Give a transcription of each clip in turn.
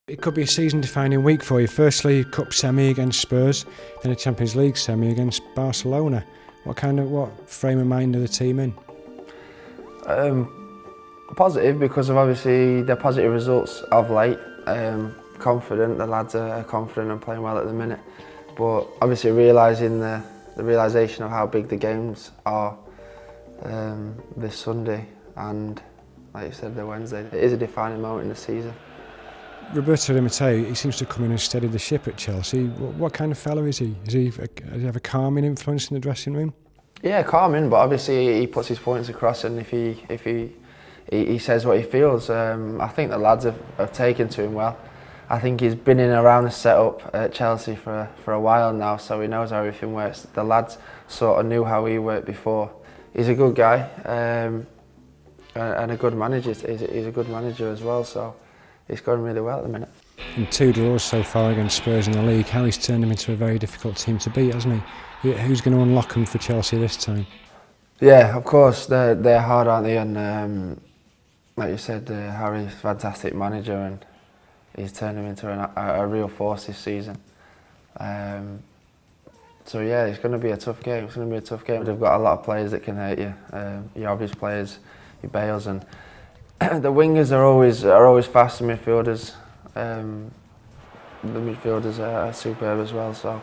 It could be a season-defining week for you. Firstly, Cup semi against Spurs, then a Champions League semi against Barcelona. What frame of mind are the team in? Positive, because of obviously the positive results of late. Confident, the lads are confident and playing well at the minute. But obviously realising the realisation of how big the games are this Sunday and, like you said, the Wednesday. It is a defining moment in the season. Roberto Matteo, he seems to come in and steady the ship at Chelsea. What kind of fellow is he? Does he have a calming influence in the dressing room? Yeah, calming, but obviously he puts his points across, and if he says what he feels, I think the lads have taken to him well. I think he's been in and around the setup at Chelsea for a while now, so he knows how everything works. The lads sort of knew how he worked before. He's a good guy and a good manager. He's a good manager as well, so he's going really well at the minute. And 2 draws so far against Spurs in the league. How he's turned them into a very difficult team to beat, hasn't he? Who's going to unlock them for Chelsea this time? Yeah, of course, they're hard, aren't they? And like you said, Harry's a fantastic manager, and he's turned them into a real force this season. So yeah, it's going to be a tough game. It's going to be a tough game. They've got a lot of players that can hurt you. Your obvious players, your Bales, and the wingers are always fast. The midfielders, are superb as well. So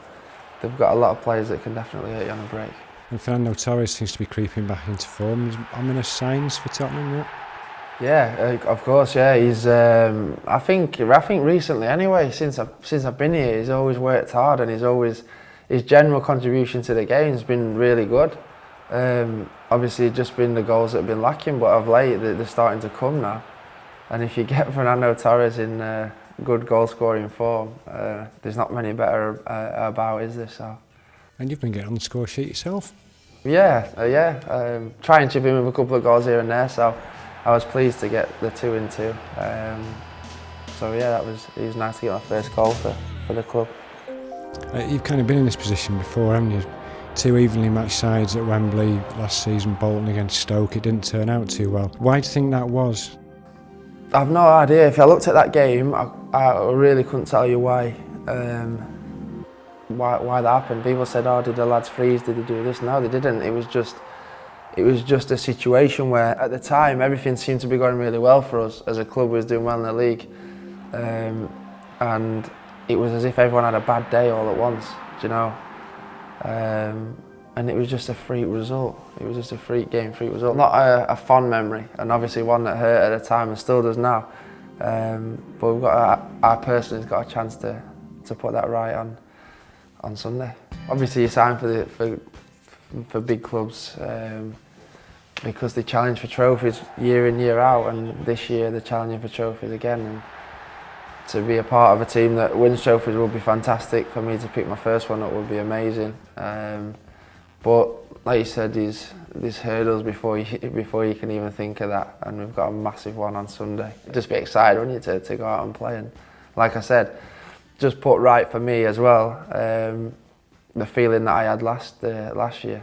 they've got a lot of players that can definitely hurt you on a break. And Fernando Torres seems to be creeping back into form. Ominous signs for Tottenham, yeah? Yeah, of course. Yeah, he's. I think recently, anyway, since I've been here, he's always worked hard, and his general contribution to the game has been really good. Obviously, just been the goals that have been lacking, but of late they're starting to come now. And if you get Fernando Torres in good goal-scoring form, there's not many better about, is there? So. And you've been getting on the score sheet yourself. Yeah. Try and chip in with a couple of goals here and there. So. I was pleased to get the 2 in 2. So yeah, it was nice to get my first goal for the club. You've kind of been in this position before, haven't you? 2 evenly matched sides at Wembley last season, Bolton against Stoke. It didn't turn out too well. Why do you think that was? I've no idea. If I looked at that game, I really couldn't tell you why that happened. People said, "Oh, did the lads freeze? Did they do this?" No, they didn't. It was just a situation where, at the time, everything seemed to be going really well for us as a club. We was doing well in the league, and it was as if everyone had a bad day all at once, do you know? And it was just a freak result. It was just a freak result. Not a fond memory, and obviously one that hurt at the time and still does now. But our person has got a chance to put that right on Sunday. Obviously, you sign for big clubs. Because they challenge for trophies year in, year out, and this year they're challenging for trophies again. And to be a part of a team that wins trophies would be fantastic. For me to pick my first one up would be amazing. But like you said, there's hurdles before you can even think of that, and we've got a massive one on Sunday. Just be excited, wouldn't you, to go out and play? And like I said, just put right for me as well the feeling that I had last year.